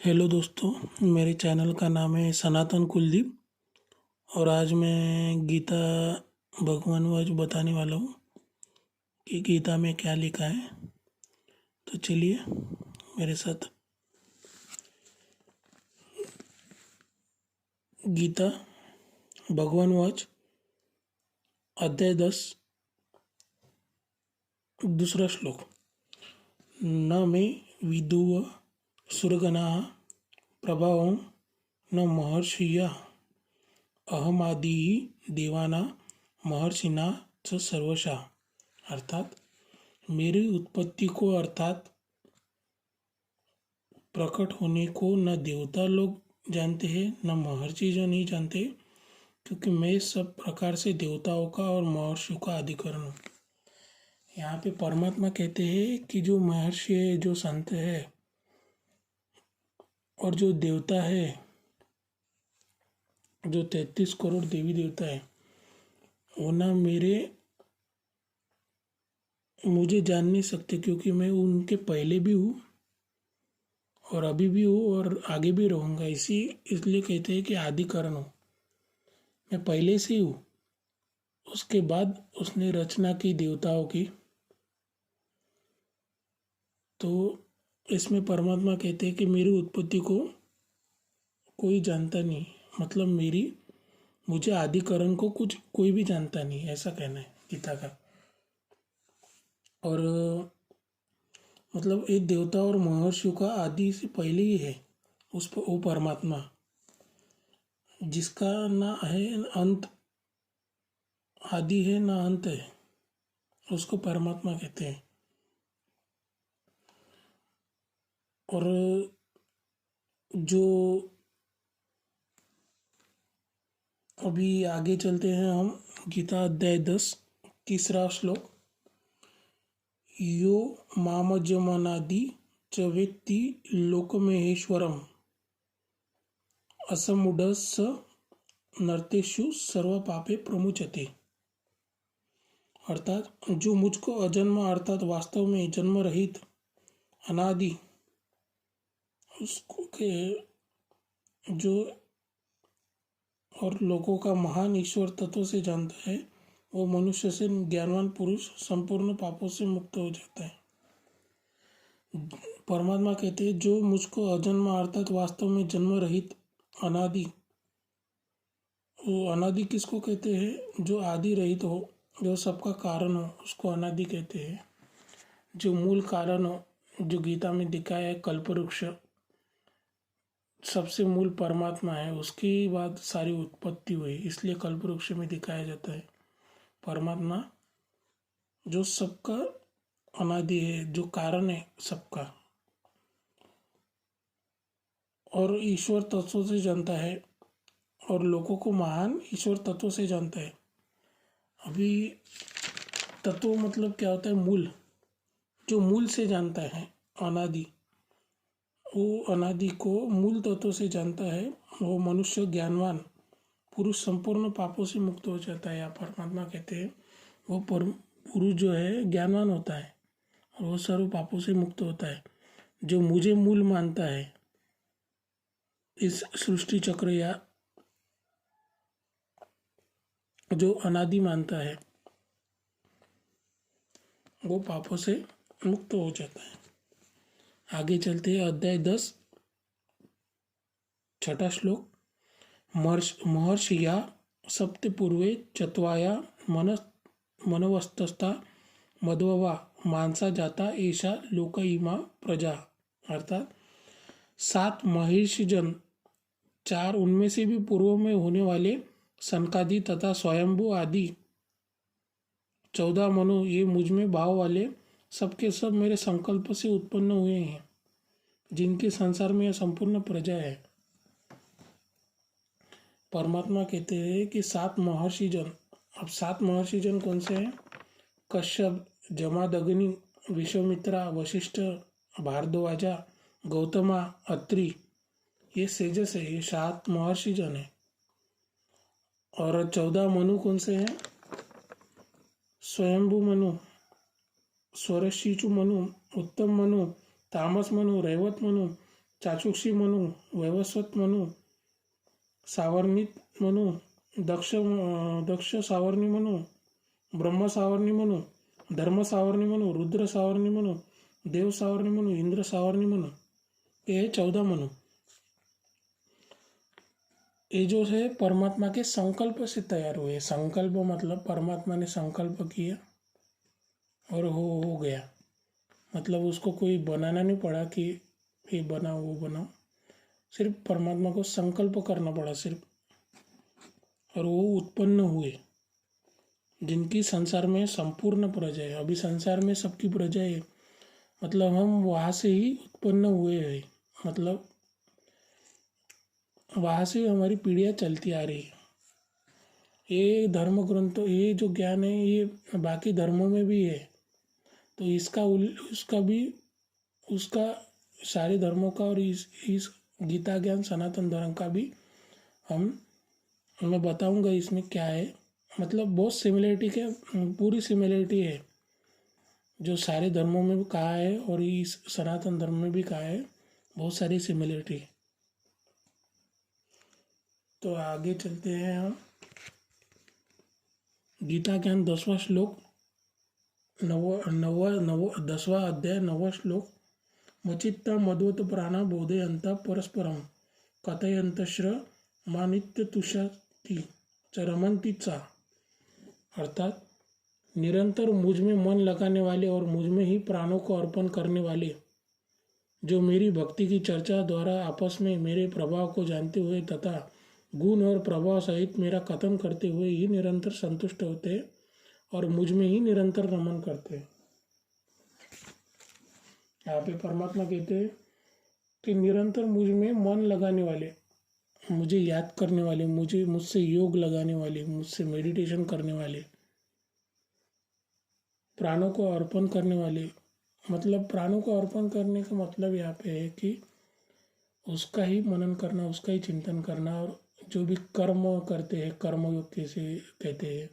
Hello दोस्तों, मेरे channel का नाम है सनातन कुलदीप। और आज मैं गीता भगवान बताने वाला हूँ कि गीता में क्या लिखा है। तो चलिए मेरे साथ। गीता भगवान अध्याय 10 दूसरा श्लोक। न मे विदुव सुरगणाः प्रभावं न महर्षियः अहमादिः देवानां महर्षिणा च सर्वशः। अर्थात मेरी उत्पत्ति को अर्थात प्रकट होने को न देवता लोग जानते हैं न महर्षि जो नहीं जानते, क्योंकि मैं सब प्रकार से देवताओं का और महर्षियों का अधिकरण हूँ। यहाँ पे परमात्मा कहते हैं कि जो महर्षि है, जो संत है और जो देवता है, जो 33 करोड़ देवी देवता है, वो ना मुझे जान नहीं सकते, क्योंकि मैं उनके पहले भी हूँ और अभी भी हूँ और आगे भी रहूँगा। इसलिए कहते हैं कि आदिकरण हूँ, मैं पहले से ही हूँ। उसके बाद उसने रचना की देवताओं की। तो इसमें परमात्मा कहते हैं कि मेरी उत्पत्ति को कोई जानता नहीं, मतलब मुझे आदिकरण को कोई भी जानता नहीं, ऐसा कहना है गीता का। और मतलब एक देवता और महर्षियों का आदि से पहले ही है वो परमात्मा, जिसका ना है अंत, आदि है ना अंत है, उसको परमात्मा कहते हैं। और जो अभी आगे चलते हैं हम, गीता अध्याय 10 तीसरा श्लोक। यो मामजमनादि च वेत्ति लोकमहेश्वरम असमूढ़ स नर्तेषु सर्व पापे प्रमुचते। अर्थात जो मुझको अजन्मा अर्थात वास्तव में जन्म रहित अनादि उसको के जो और लोगों का महान ईश्वर तत्व से जानता है, वो मनुष्य से ज्ञानवान पुरुष संपूर्ण पापों से मुक्त हो जाता है। परमात्मा कहते हैं जो मुझको अजन्मा अर्थात वास्तव में जन्म रहित अनादि, वो अनादि किसको कहते हैं? जो आदि रहित हो, जो सबका कारण हो, उसको अनादि कहते हैं। जो मूल कारण हो, जो गीता में दिखाया है कल्पवृक्ष, सबसे मूल परमात्मा है, उसकी बाद सारी उत्पत्ति हुई, इसलिए कल्पवृक्ष में दिखाया जाता है परमात्मा जो सबका अनादि है, जो कारण है सबका, और ईश्वर तत्व से जानता है और लोगों को महान ईश्वर तत्व से जानता है। अभी तत्व मतलब क्या होता है? मूल, जो मूल से जानता है अनादि, वो अनादि को मूल तत्व से जानता है, वो मनुष्य ज्ञानवान पुरुष संपूर्ण पापों से मुक्त हो जाता है। या परमात्मा कहते हैं वो पुरुष जो है ज्ञानवान होता है और वो सर्व पापों से मुक्त होता है। जो मुझे मूल मानता है इस सृष्टि चक्र, या जो अनादि मानता है, वो पापों से मुक्त हो जाता है। आगे चलते हैं अध्याय 10 छठा श्लोक। महर्षिया सप्त पूर्वे चत्वाया मनवस्तस्ता मध्ववा मानसा जाता ऐसा लोक इमा प्रजा। अर्थात 7 महर्षिजन, 4 उनमें से भी पूर्व में होने वाले सनकादि तथा स्वयंभू आदि 14 मनु, ये मुझ में भाव वाले सबके सब मेरे संकल्प से उत्पन्न हुए हैं, जिनके संसार में यह संपूर्ण प्रजा है। परमात्मा कहते हैं कि 7 महर्षिजन। अब 7 महर्षिजन कौन से हैं? कश्यप, जमादग्नि, विश्वामित्रा, वशिष्ठ, भारद्वाजा, गौतमा, अत्रि, ये सेजस है, ये 7 महर्षिजन है। और 14 मनु कौन से हैं? स्वयंभू मनु, स्वरशिचु मनु, उत्तम मनु, तामस मनु, रैवत मनु, चाचुक्षी म्हणू, वैवस्वत म्हणू, सावर्णित म्हणू, दक्ष सावर्णी म्हणू, ब्रह्म सावर्णी म्हणू, धर्म सावर्णी म्हणू, रुद्र सावर्णी म्हणू, देव सावर्णी म्हणू, इंद्र सावर्णी म्हणू, ये 14 म्हणू। ये जो है परमात्मा के संकल्प से तैयार हुए। संकल्प मतलब परमात्मा ने संकल्प किया और हो गया, मतलब उसको कोई बनाना नहीं पड़ा कि ये बनाओ वो बनाओ, सिर्फ परमात्मा को संकल्प करना पड़ा सिर्फ, और वो उत्पन्न हुए, जिनकी संसार में संपूर्ण प्रजा है। अभी संसार में सबकी प्रजा है, मतलब हम वहाँ से ही उत्पन्न हुए हैं, मतलब वहाँ से हमारी पीढ़ियाँ चलती आ रही है। ये धर्म ग्रंथों, ये जो ज्ञान है ये बाकी धर्मों में भी है, तो उसका भी, उसका सारे धर्मों का और इस गीता ज्ञान सनातन धर्म का भी मैं बताऊंगा इसमें क्या है। मतलब बहुत सिमिलरिटी के, पूरी सिमिलरिटी है जो सारे धर्मों में भी कहा है और इस सनातन धर्म में भी कहा है, बहुत सारी सिमिलरिटी है। तो आगे चलते हैं हम। गीता ज्ञान 10वां श्लोक, 10वां अध्याय 9वां श्लोक। मचित्ता मद्वत प्राणा बोधयंत परस्परम कथयंतश्र मानित्य तुषति च रमन्ति च। अर्थात निरंतर मुझ में मन लगाने वाले और मुझ में ही प्राणों को अर्पण करने वाले, जो मेरी भक्ति की चर्चा द्वारा आपस में मेरे प्रभाव को जानते हुए तथा गुण और प्रभाव सहित मेरा कथन करते हुए ही निरंतर संतुष्ट होते हैं और मुझ में ही निरंतर रमन करते हैं। यहाँ पे परमात्मा कहते हैं कि निरंतर मुझ में मन लगाने वाले, मुझे याद करने वाले, मुझसे योग लगाने वाले, मुझसे मेडिटेशन करने वाले, प्राणों को अर्पण करने वाले। मतलब प्राणों को अर्पण करने का मतलब यहाँ पे है कि उसका ही मनन करना, उसका ही चिंतन करना, और जो भी कर्म करते हैं, कर्मयोग कैसे कहते हैं,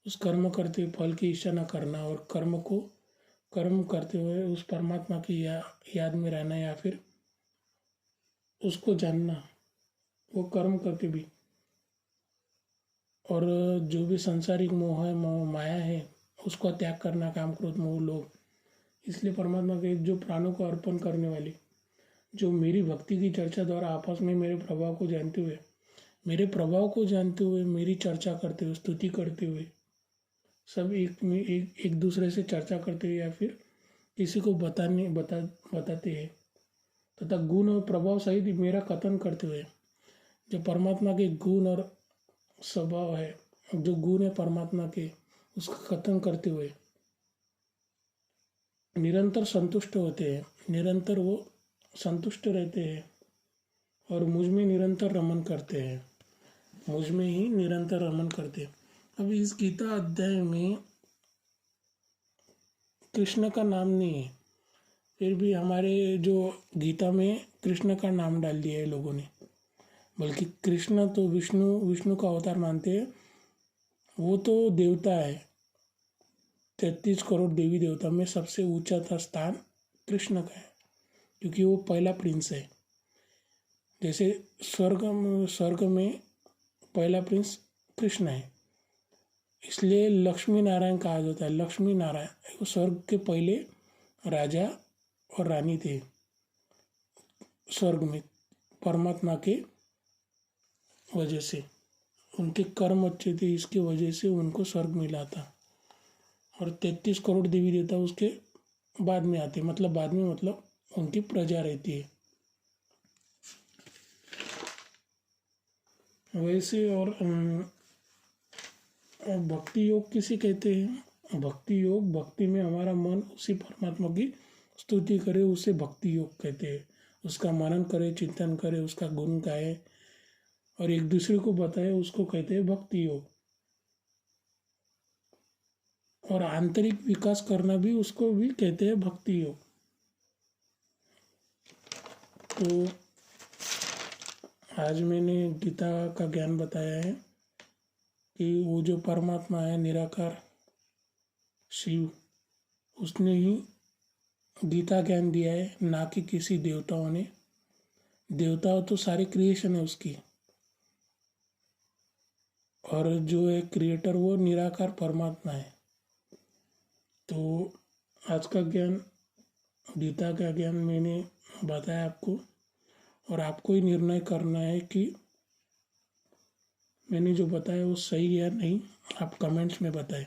उस कर्म करते फल की इच्छा न करना, और कर्म करते हुए उस परमात्मा की याद में रहना, या फिर उसको जानना, वो कर्म करके भी। और जो भी सांसारिक मोह है, माया है, उसको त्याग करना, काम क्रोध मोह लोभ। इसलिए परमात्मा के जो प्राणों को अर्पण करने वाले, जो मेरी भक्ति की चर्चा द्वारा आपस में मेरे प्रभाव को जानते हुए मेरी चर्चा करते हुए, स्तुति करते हुए, सब एक दूसरे से चर्चा करते हुए या फिर किसी को बताते हैं, तथा गुण और प्रभाव सहित मेरा कथन करते हुए, जो परमात्मा के गुण और स्वभाव है, जो गुण है परमात्मा के, उसका कथन करते हुए निरंतर संतुष्ट होते हैं, निरंतर वो संतुष्ट रहते हैं और मुझ में निरंतर रमन करते हैं, मुझ में ही निरंतर रमन करते हैं। अब इस गीता अध्याय में कृष्ण का नाम नहीं है, फिर भी हमारे जो गीता में कृष्ण का नाम डाल दिया है लोगों ने, बल्कि कृष्ण तो विष्णु का अवतार मानते हैं। वो तो देवता है, 33 करोड़ देवी देवता में सबसे ऊंचा स्थान कृष्ण का है, क्योंकि वो पहला प्रिंस है। जैसे स्वर्ग में पहला प्रिंस कृष्ण है, इसलिए लक्ष्मी नारायण कहा जाता है। लक्ष्मी नारायण वो स्वर्ग के पहले राजा और रानी थे स्वर्ग में, परमात्मा के वजह से, उनके कर्म अच्छे थे, इसके वजह से उनको स्वर्ग मिला था। और 33 करोड़ देवी देवता उसके बाद में आते, मतलब बाद में, मतलब उनकी प्रजा रहती है वैसे। और भक्ति योग किसे कहते हैं? भक्ति योग, भक्ति में हमारा मन उसी परमात्मा की स्तुति करे, उसे भक्ति योग कहते हैं। उसका मनन करे, चिंतन करे, उसका गुण गाए और एक दूसरे को बताए, उसको कहते हैं भक्ति योग। और आंतरिक विकास करना भी, उसको भी कहते हैं भक्ति योग। तो आज मैंने गीता का ज्ञान बताया है कि वो जो परमात्मा है निराकार शिव, उसने ही गीता ज्ञान दिया है, ना कि किसी देवताओं ने। देवता हो तो सारी क्रिएशन है उसकी, और जो है क्रिएटर वो निराकार परमात्मा है। तो आज का ज्ञान, गीता का ज्ञान मैंने बताया आपको, और आपको ही निर्णय करना है कि मैंने जो बताया वो सही है या नहीं। आप कमेंट्स में बताएं।